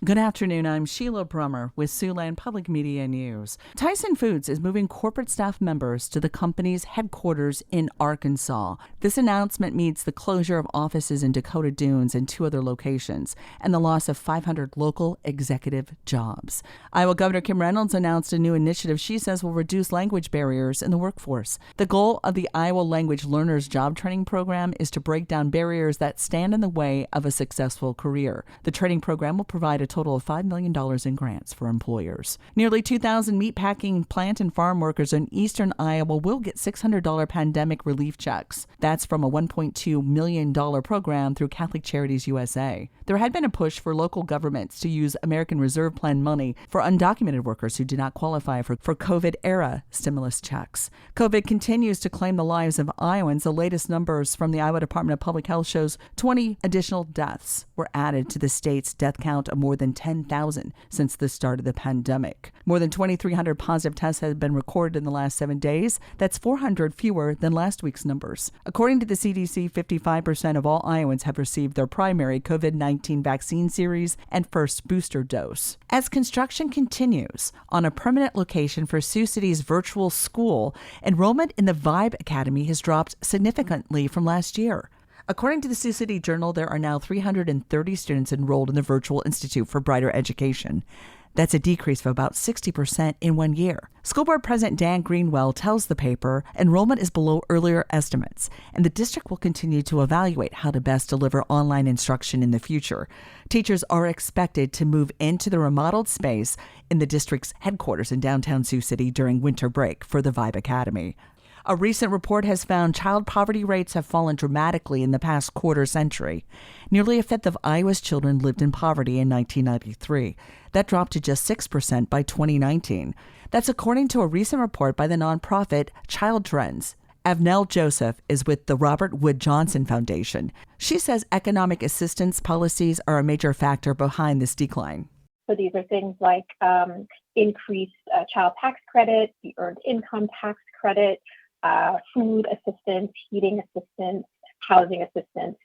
Good afternoon. I'm Sheila Brummer with Siouxland Public Media News. Tyson Foods is moving corporate staff members to the company's headquarters in Arkansas. This announcement means the closure of offices in Dakota Dunes and 2 other locations and the loss of 500 local executive jobs. Iowa Governor Kim Reynolds announced a new initiative she says will reduce language barriers in the workforce. The goal of the Iowa Language Learners Job Training Program is to break down barriers that stand in the way of a successful career. The training program will provide a total of $5 million in grants for employers. Nearly 2,000 meatpacking plant and farm workers in eastern Iowa will get $600 pandemic relief checks. That's from a $1.2 million program through Catholic Charities USA. There had been a push for local governments to use American Reserve Plan money for undocumented workers who did not qualify for COVID-era stimulus checks. COVID continues to claim the lives of Iowans. The latest numbers from the Iowa Department of Public Health shows 20 additional deaths were added to the state's death count of more than 10,000 since the start of the pandemic. More than 2,300 positive tests have been recorded in the last 7 days. That's 400 fewer than last week's numbers. According to the CDC, 55% of all Iowans have received their primary COVID-19 vaccine series and first booster dose. As construction continues on a permanent location for Sioux City's virtual school, enrollment in the Vibe Academy has dropped significantly from last year. According to the Sioux City Journal, there are now 330 students enrolled in the Virtual Institute for Brighter Education. That's a decrease of about 60% in 1 year. School Board President Dan Greenwell tells the paper enrollment is below earlier estimates, and the district will continue to evaluate how to best deliver online instruction in the future. Teachers are expected to move into the remodeled space in the district's headquarters in downtown Sioux City during winter break for the Vibe Academy. A recent report has found child poverty rates have fallen dramatically in the past quarter century. Nearly a fifth of Iowa's children lived in poverty in 1993. That dropped to just 6% by 2019. That's according to a recent report by the nonprofit Child Trends. Avnell Joseph is with the Robert Wood Johnson Foundation. She says economic assistance policies are a major factor behind this decline. So these are things like increased child tax credit, the earned income tax credit, food assistance, heating assistance, housing assistance,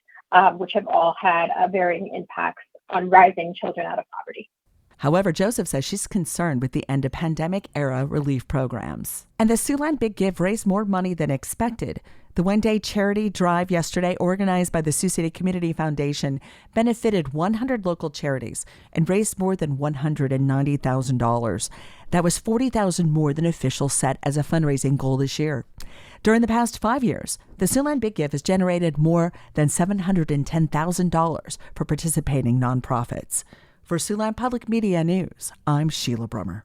which have all had varying impacts on rising children out of poverty. However, Joseph says she's concerned with the end of pandemic-era relief programs. And the Siouxland Big Give raised more money than expected. The one-day charity drive yesterday, organized by the Sioux City Community Foundation, benefited 100 local charities and raised more than $190,000. That was $40,000 more than officials set as a fundraising goal this year. During the past 5 years, the Siouxland Big Give has generated more than $710,000 for participating nonprofits. For Siouxland Public Media News, I'm Sheila Brummer.